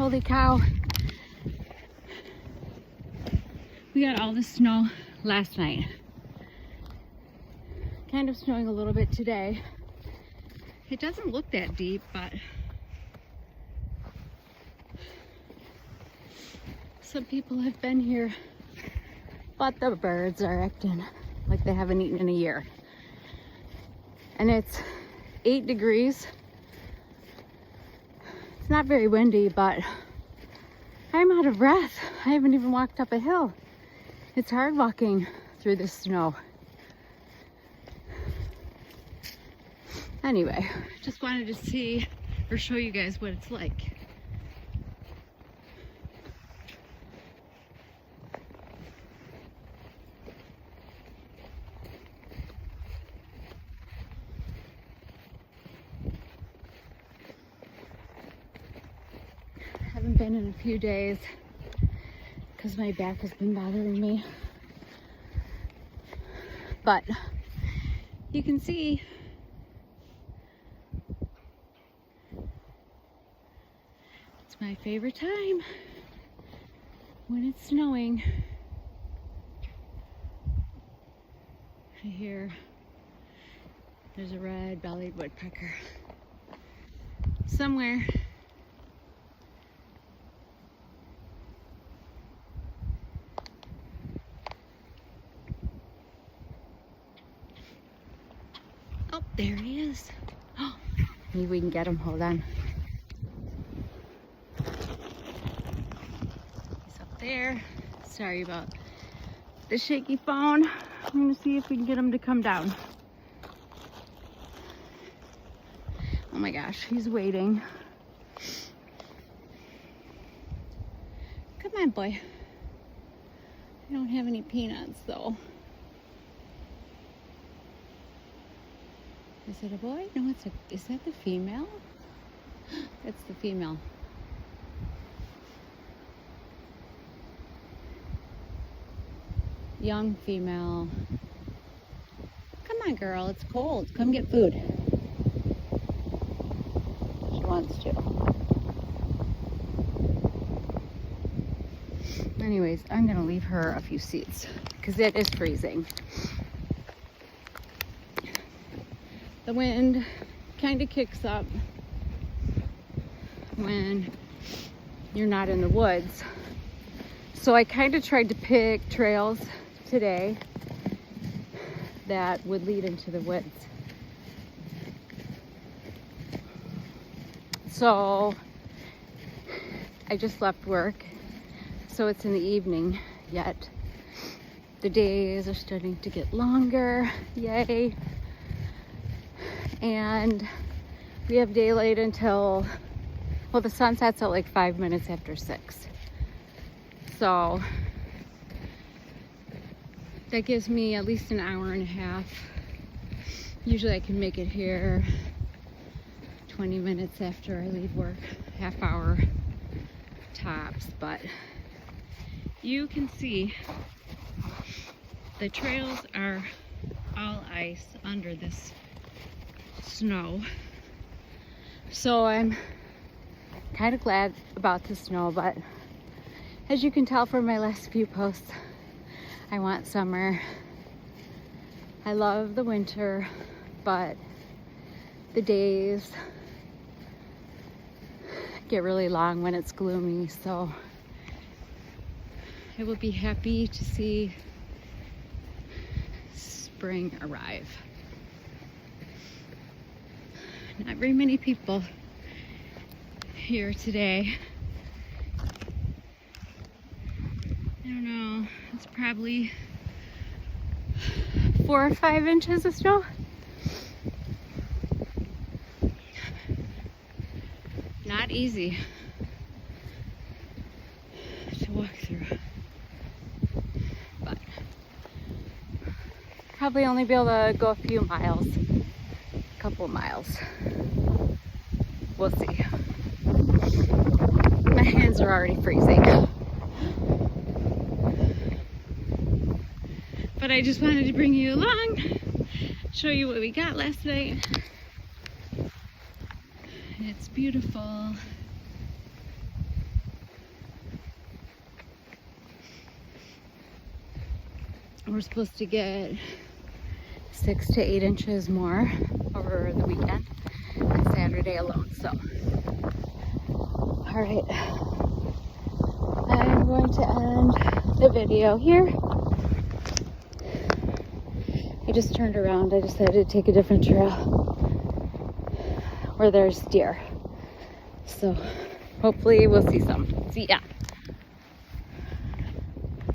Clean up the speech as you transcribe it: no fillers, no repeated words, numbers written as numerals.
Holy cow. We got all the snow last night. Kind of snowing a little bit today. It doesn't look that deep, but some people have been here, but the birds are acting like they haven't eaten in a year. And it's 8 degrees. It's not very windy, but I'm out of breath. I haven't even walked up a hill. It's hard walking through this snow. Anyway, just wanted to see or show you guys what it's like. Haven't been in a few days because my back has been bothering me. But you can see it's my favorite time when it's snowing. I hear there's a red-bellied woodpecker somewhere. Oh, there he is. Oh, maybe we can get him. Hold on. He's up there. Sorry about the shaky phone. I'm gonna see if we can get him to come down. Oh my gosh, he's waiting. Come on, boy. I don't have any peanuts though. Is it a boy? No, is that the female? That's the female. Young female. Come on, girl, it's cold. Come get food. She wants to. Anyways, I'm gonna leave her a few seeds because it is freezing. The wind kind of kicks up when you're not in the woods. So I kind of tried to pick trails today that would lead into the woods. So I just left work, so it's in the evening yet. The days are starting to get longer, yay. And we have daylight until, well, the sun sets at like 5 minutes after 6. So that gives me at least an hour and a half. Usually I can make it here 20 minutes after I leave work, half hour tops, but you can see the trails are all ice under this snow. So I'm kind of glad about the snow, but as you can tell from my last few posts, I want summer. I love the winter, but the days get really long when it's gloomy, so I will be happy to see spring arrive. Not very many people here today. I don't know, it's probably 4 or 5 inches of snow. Not easy to walk through, but probably only be able to go a few miles, a couple of miles. We'll see. My hands are already freezing. But I just wanted to bring you along, show you what we got last night. It's beautiful. We're supposed to get 6 to 8 inches more over the weekend and Saturday alone. So, all right, I'm going to end the video here. I just turned around. I decided to take a different trail where there's deer. So hopefully we'll see some. See ya.